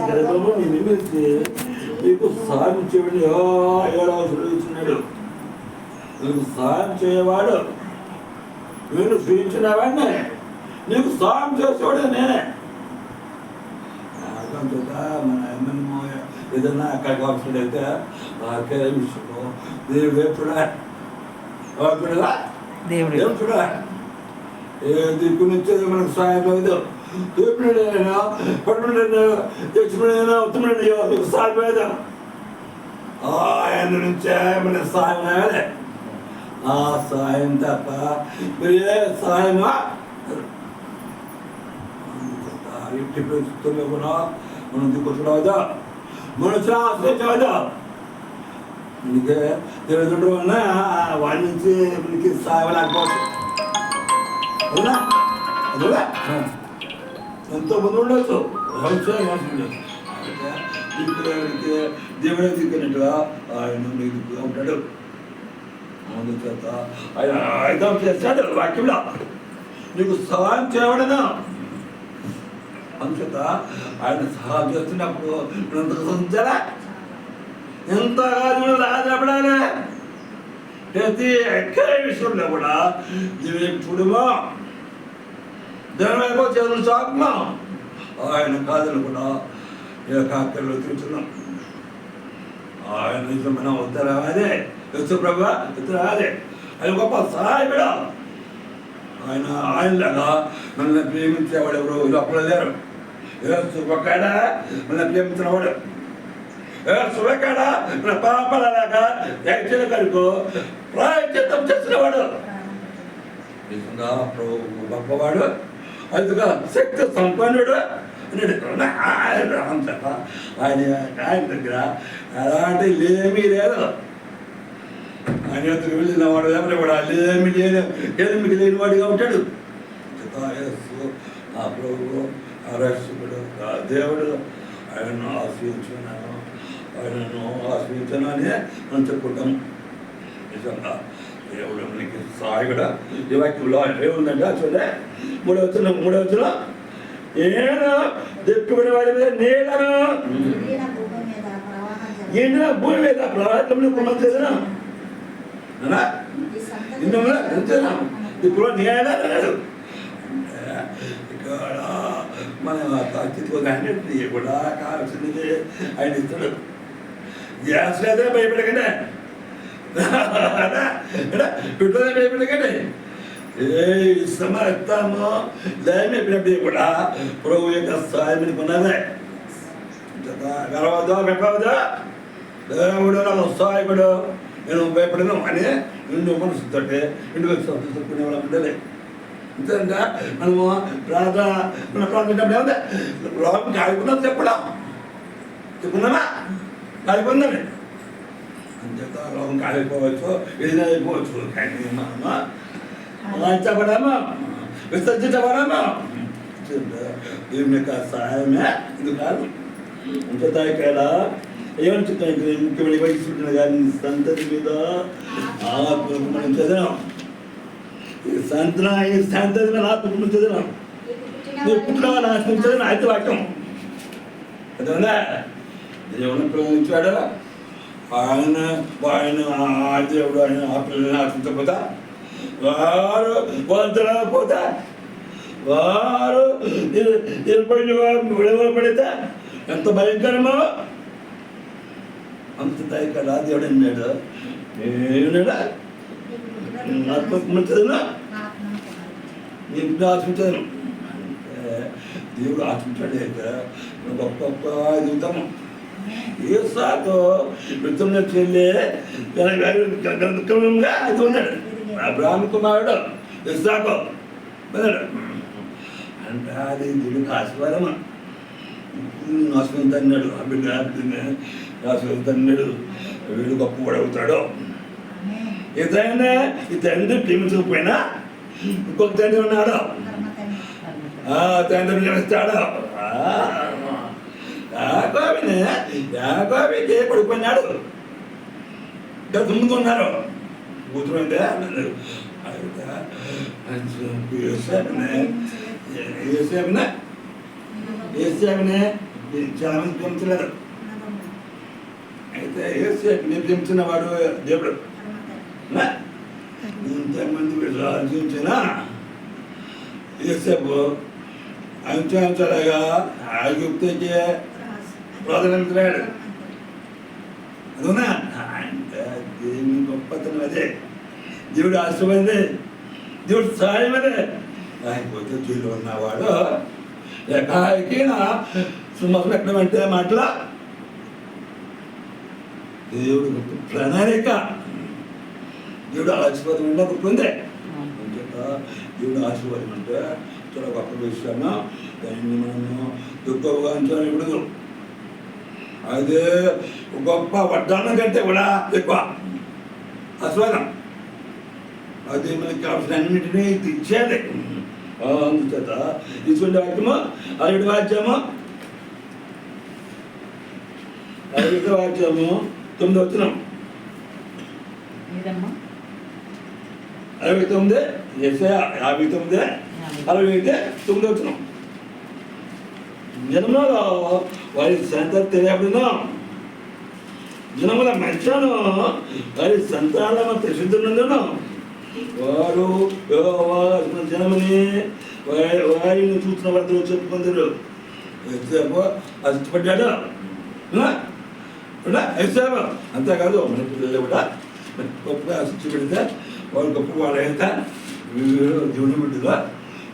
గర్భము నిమిత్తి నీకు సహాయం చేయబడి ఏడవ సులుచున్నాడు. నీకు సహాయం చేయవాడు నేను సూచించినవాడిని, నీకు సహాయం చేసేవాడు నేనే. మన ఎమ్మెల్యే ఏదన్నా అక్కడికి అవసరమైతే ఆకే విషయంలో దేవుడు ఎప్పుడా దేవుడు ఎప్పుడా ఏ దిక్కు నుంచి మనకు సహాయం లేదు. ఎప్పుడైనా పట్టుడైనా తెచ్చుకునేనా ఉత్తముడైనా సహాయం లేదు. ఆయన నుంచే మన సహాయం కావాలి. ఆ సహాయం తప్ప ఏ సహాయమా ఇంటి పరిస్థితుల్లో కూడా మనం దిక్కురాదా, మనుషులు ఆశ్రయించవద్దా. అందుకే తల్లిదండ్రుల వల్ల వాడి నుంచి మనకి సహాయం లేకపోవచ్చు. అవునా అదేగా ఎంతో మంది ఉండొచ్చు. దేవుడే దిక్కున్నట్టుగా ఆయన దిక్కుగా ఉంటాడు. అందుచేత ఆయన ఆయుధం చేస్తాడు వాక్యంలో నీకు సహాయం చేయబడను. అందుచేత ఆయన సహాయం చేస్తున్నప్పుడు ఎంత సంచారా ఎంతగా రాజపడాలి. ప్రతి ఎక్కడ విషయంలో కూడా దేవుని చూడమో దేవుని వైపు చేతులు చాపమో ఆయన కాదని కూడా ఈ యొక్క అక్కర్లో తిరుగుతున్నాం. ఆయన నిజమైన ఉత్తరం అదే యేసు ప్రభువా ఉత్తరం అదే. ఆయన గొప్ప సహాయకుడు. ఆయనలాగా మనల్ని ప్రేమించేవాడు ఎవరు లోపల లేరు. యేసు ఒక్కడా మనల్ని ప్రేమించినవాడు. యేసు ఒక్కడా మన పాపలలాగా యాక్చువల్ కనుక ప్రాయశ్చిత్తం చేసినవాడు. నిజంగా ప్రభు గొప్పవాడు, అందుగా శక్తి సంపన్నుడు. ఆయన దగ్గర అలాంటి లేమీ లేదు. ఆయన ఎందుకు వెళ్ళిన వాడు ఎవరు కూడా లేమి లేని వాడిగా ఉంటాడు. ఆ ప్రభు ఆ రక్షకుడు ఆ దేవుడు ఆయనను ఆశ్రయించున్నాను, ఆయనను ఆశ్రయించాను అని మనం చెప్పుకుంటాం. నిజంగా దేవుడు మనకి సహాయకుడు. ఈ వాక్యంలో ఏముందంటే చూడే మూడవచనం నేను దెప్పుకునే వాడి మీద నీళ్ళను ఎండిన భూమి మీద ప్రవాహంలో కుమ్మేదను ఇప్పుడు నీళ్ళదు. ఇక్కడ మన అన్నింటినీ కూడా కావాల్సింది ఆయన ఇస్తాడు. గ్యాస్ లేదా భయపడకండి, పెట్రోల్ భయపడకండి. ఏ ఇస్తామో ఇస్తామో లేమినప్పుడు కూడా ప్రభు యొక్క సహాయం ఉన్నదే. గర్వదో భయపడదో దేవుడు నాకు సహాయకుడు, నేను భయపడను అని నిండు మనసుతో ఇంటికి చెప్పుకునే వాళ్ళం ఉండాలి. అంతేంటే మనము మన ప్రార్థన ఏముంది లోపం కాలిపోతున్నాం చెప్పుకున్నామా కాలిపోయిందని. అంతేత లోపం కాలిపోవచ్చు, ఏదైనా అయిపోవచ్చు. కానీ మనము ఇష్టపడామా విసర్జించబడామా దేవుని యొక్క సహాయమే ఇది కాదు. అంతేత ఇక్కడ ఏమని చెప్తాను, ముఖ్యమైన వయసు కానీ సంతతి మీద ఆత్మకు మనం చదివాం. ఈ సంతతి మీద ఆత్మకు చదివాం. నువ్వు పుట్టిన నాశనం చదివిన అయితే వాక్యం అదేనా దేవుని ప్రేమించాడు. ఆయన దేవుడు ఆయన ఆ పిల్లల్ని ఆశించకపోతా వారు పోతా వారు విడవబడితే ఎంత భయంకరమో అంత ఇక్కడ దేవుడు అన్నాడు. ఏమన్నాడా ఆత్మకున్నా నీకు ఆశించాను. దేవుడు ఆశించాడు అయితే గొప్ప గొప్ప జీవితం. ఏ సాకు వృత్తంలో చెల్లి క్రమంగా అది ఉన్నాడు. అబ్రాహాము కుమారుడు ఇస్సాకు అంటే అది దేవుడికి ఆశీర్వాదమా. ఆశీర్వాదం అన్నాడు, ఆ బిడ్డ ఆశీర్వాదం అన్నాడు. వీడు గొప్ప కూడా అవుతాడు. ఏదైనా ఈ తండ్రి ప్రేమించకపోయినా ఇంకొక తండ్రి ఉన్నాడు. తండ్రి ప్రేమిస్తాడు. యాకోబుకి పడిపోయినాడు. ఇంకా దుమ్ముతున్నారు కూతురు అంటే ఏసేపునే చాలా మంది ప్రేమించలేదు. అయితే యేసేపుని ప్రేమించిన వాడు దేవుడు. ఇంతమంది ఆలోచించిన యేసేపు అంచెంచెలుగా ఐగుప్తుకి ప్రాధాన్యతలేడు. అవునా? అంటే దేవుని గొప్పతనం అదే, దేవుడు ఆశీర్వాదే, దేవుడు సహాయం అదే. లేకపోతే జైలు ఉన్నవాడు ఎక్కడికి సుమతం ఎక్కడమంటే మాటల దేవుడు ప్రణాళిక, దేవుడు ఆశీర్వాదం అంటే గుర్తుందే. దేవుడు ఆశీర్వాదం అంటే చాలా గొప్ప విషయాన్ని దాన్ని మనము దుఃఖంగా అంచనా. అదే గొప్ప వడ్డానం కంటే కూడా ఎక్కువ ఆశీర్వాదం. అది మనకి కావాల్సిన అన్నింటినీ ఇచ్చేది. అందుచేత ఇటువంటి వాక్యము 7వ అధ్యాయము 9వ వచనం. 69 యెషయా 59 9వ వచనం. జనములో వారి సంతతి తెలియబడిన జనముల మంచాను వారి సంతానము ప్రసిద్ధులను వారు జనమని వారిని చూసిన వారితో చెప్పుకుందరు. ఇష్టపడ్డాడు అంతేకాదు మన పిల్లలు కూడా గొప్పగా ఇష్టపడితే వాళ్ళు గొప్ప వాళ్ళైతే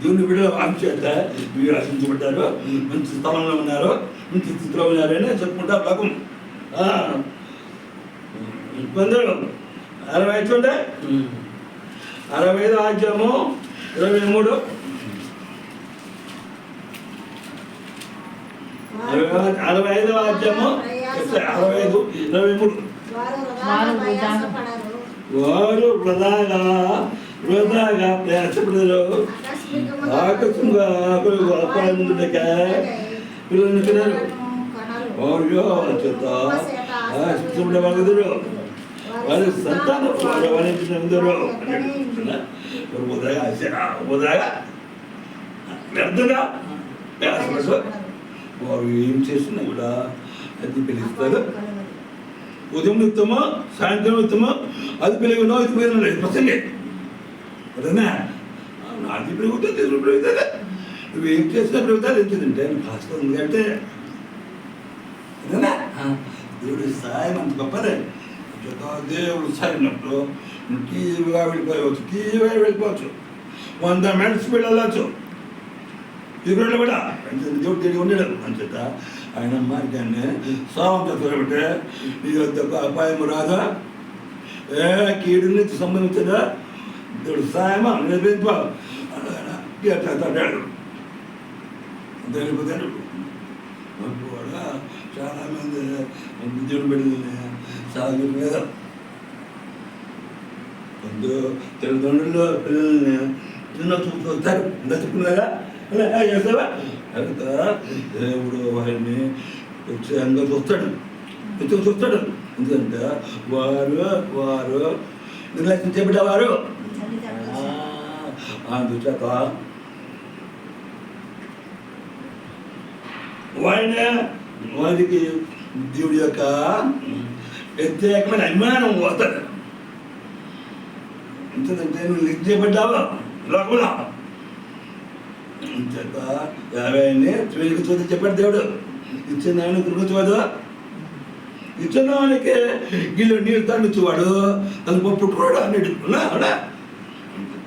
దేవుని బిడ్డలు ఆంక్షేత వీరు ఆశించబడ్డారు, మంచి స్థలంలో ఉన్నారు, మంచి స్థితిలో ఉన్నారు అని చెప్పుకుంటారు. లోకం 60 చూడండి. 65వ అధ్యాయము 23. 65వ అధ్యాయము 65:23. వారు వృధాగా ప్రయాసపడరు, ఆకస్మికంగా పిల్లల్ని తినరు, వారు చేత ఇష్టపడగలరు, వారి సంతానం వారించరు. వ్యర్థంగా ప్రయాసపడరు. వారు ఏం చేసినా కూడా అది పిలుస్తారు. ఉదయం నిత్యమో సాయంత్రం నిత్యమో అది పెరుగునో ఇది పెరుగునో లేదు ప్రసంగే అదేనా. నాది పెరుగుతుంది, తీసుకుని పెరుగుతుంది, నువ్వేం చేసినా పెరుగుతుంది. ఏంటంటే భాస్కర్ ఉంది అంటే అదేనా. దేవుడి సాయం అంత గొప్పదే. దేవుడు సాగినప్పుడు కీగా వెళ్ళిపోవచ్చు, 100 మైల్స్ వెళ్ళవచ్చు. ఇరువుళ్ళు కూడా దేవుడు తిరిగి ఉండడం అంచేత ఆయన మార్గాన్ని సావంతో చూడబట్టే నీ వద్దకు అపాయము రాదా, ఏ కీడు నుంచి సంబంధించిన దేవుడు సాయమా నిర్వహించు అంటాడు. తెలిపోతాడు కూడా చాలామంది దేవుడు బిడ్డలని సాగులేదు. కొంచెం తల్లిదండ్రులు పిల్లల్ని చిన్న చూస్తూ వస్తారు. ఇంత చెప్పుకున్నారా చేస్తావా అంతా దేవుడు వారిని ఉత్సాహంగా చూస్తాడు. ఎందుకంటే వారు నిర్లక్ష్యం చేపట్టేవారు. అందుచేత వారికి దేవుడి యొక్క ప్రత్యేకమైన అభిమానం వస్తుంది. ఎందుకంటే నువ్వు లిఖ్ చేయబడ్డావా లోకంలో చేత 50ని తిరిగి చూసి చెప్పాడు దేవుడు. ఇచ్చిన తిరుగుతువాడు, ఇచ్చిన వానికి గిల్లు నీళ్ళు తండించేవాడు, తను పుట్టుకోడు అన్నిటి అవునా.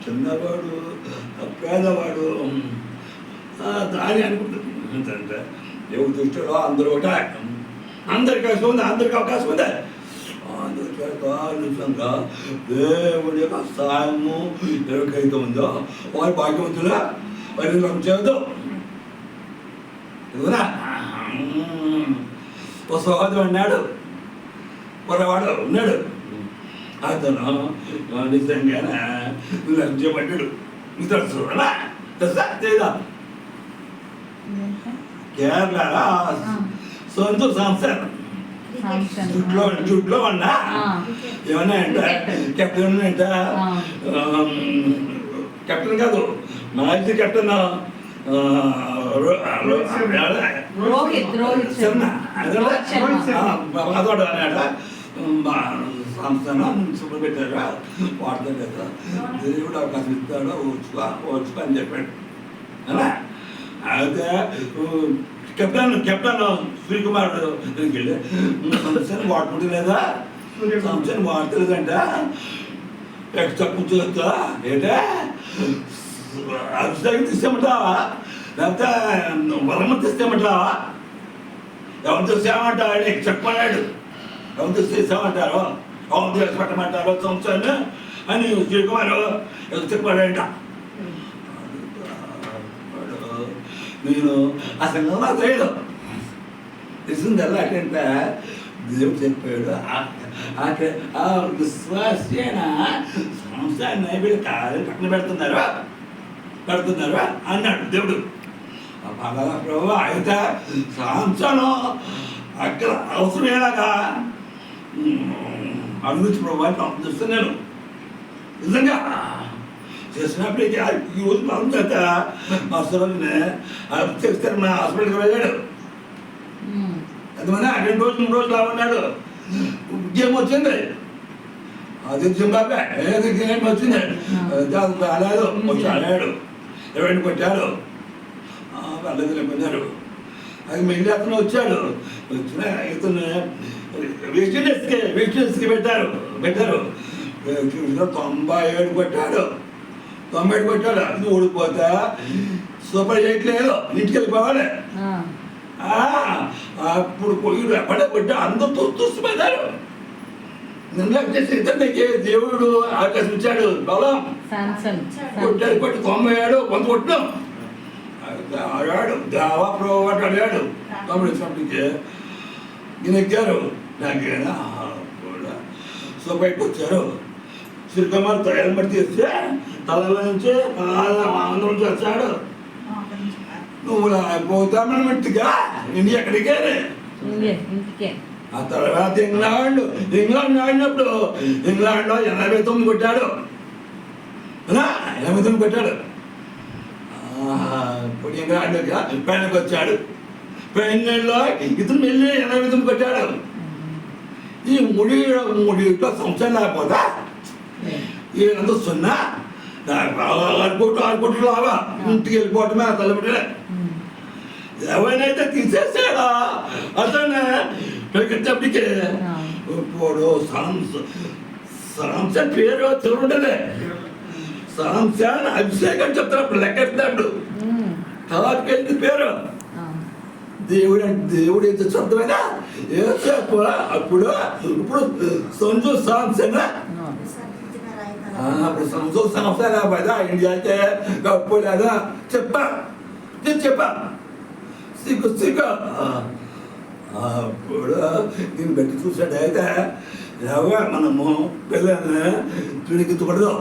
చిన్నవాడు పేదవాడు దాని అనుకుంటుంది. ఏంటంటే దేవుడు దృష్టిలో అందరూ ఒకటే, అందరికి అవకాశం ఉంది. అందుచేత నిజంగా దేవుడి యొక్క సాయము ఎవరికైతే ఉందో వారి భాగ్యవంతులా వారిని చేయదు. ఇదిగునా ఓ సహోదరుడు అన్నాడు, పొరవాడు ఉన్నాడు, అతను నిజంగానే లక్ష్యపడ్డాడు. నీకు తెలుసు అలా తెలుసా తెలీదా? కేరళ సొంత సంస్థ జుట్లో ఉన్నా ఏమన్నా అంటే కెప్టెన్ అంటే కెప్టెన్ కాదు, మాజీ కెప్టెన్ రోహిత్ శర్మ అదొకటి అన్నాడ సంస్థ శుభ్ర పెట్టారు వాడతాడు కదా దేవుడు అవకాశం ఇస్తాడు వచ్చు అని చెప్పాడు అలా అయితే కెప్టెన్ సూర్యకుమార్ దగ్గరికి వెళ్ళి సంస్థని వాడుకుంటలేదా సంస్థని వాడతలేదంట ఎక్స్ట్రా కూర్చోవచ్చా ఏంటే అభిషేకం తీసేమంటావా లేకపోతే వరమ తీసేమంటావా ఎవరు తీసేమంటాడు చెప్పన్నాడు ఎవరు తీసేసామంటారు ఎవరు తీసి పెట్టమంటారు సంస్థను అని సూర్యకుమార్ ఎవరు చెప్పాడంట నేను అసలు నాకు తెలియదు తెలిసిందల్లా అంటే దేవుడు చెప్పాడు ఆ విశ్వాసేన సంస్థాన్ని వీళ్ళు కాదని పక్కన పెడుతున్నారు అన్నాడు దేవుడు అలాగా ప్రభు అయితే సంస్థను అక్కడ అవసరమేలాగా అడుగుచ్చు ప్రభు అని పంపిస్తున్నాను నిజంగా చేసినప్పటికీ ఈ రోజు మనం చేత అవసరాన్ని చేస్తారు మన హాస్పిటల్కి వెళ్ళాడు ఎంతమంది 2 రోజులు 3 రోజులు ఉన్నాడు ఉద్యోగం వచ్చింది అది జింబాబే ఏది గేమ్ వచ్చింది అలాడు వచ్చి ఆడాడు ఎవరిని కొట్టాడు వాళ్ళది లేకపోయినారు అది మిగిలి అతను వచ్చాడు వచ్చిన ఇతను వెస్టిండీస్కి పెట్టారు 97 కొట్టాడు 97 కొట్టాడు అది ఓడిపోతా సూపర్ చేయట్లేదు ఇంటికి వెళ్ళిపోవాలి అప్పుడు కొడుకుడు ఎప్పుడే కొట్టా అందరూ చూసిపోతారు నిర్ణయం చేసి ఇతనికి దేవుడు అవకాశం ఇచ్చాడు బలం కొట్టాడు కొట్టి 97 కొంత కొట్టినాం ఆడాడు దేవా ప్రభు ఆడాడు 97కి నెగ్గారు నాకేనా సో బయటకు వచ్చారు సూర్యకుమార్ హెల్మెట్ తీస్తే తలలో నుంచి ఆనందం చేస్తాడు నువ్వు పోతామన్నట్టుగా ఇండియా ఎక్కడికే ఆ తర్వాత ఇంగ్లాండ్ ఆడినప్పుడు ఇంగ్లాండ్లో 89 కొట్టాడు 89 కొట్టాడు ఇప్పుడు ఇంగ్లాండ్ పైనకి వచ్చాడు పైనలో ఇతను వెళ్ళి 89 కొట్టాడు ఈ ముడిలో సంవత్సరం లేకపోతా ఈయనంతా 0 ఆడుకోవటం లాగా ఇంటికి వెళ్ళిపోవటమే తలబిడ్డ ఎవరైతే తీసేసాడా అతను ప్రకటించప్పటికే ఇప్పుడు సాంసన్ పేరు చూడలే సాంసన్ అభిషేకం చెప్తాడు లెక్కెడతాడు తర్వాత వెళ్ళి పేరు దేవుడు ఎంత శబ్దమైనా అప్పుడు ఇప్పుడు సంజు సాంసన్ అప్పుడు సంజు సంస్థ ఇండియాకే గొప్ప లేదా చెప్పా సిగ్గు అప్పుడు దీన్ని బట్టి చూసాడు అయితే మనము పిల్లల్ని తుడికించకూడదు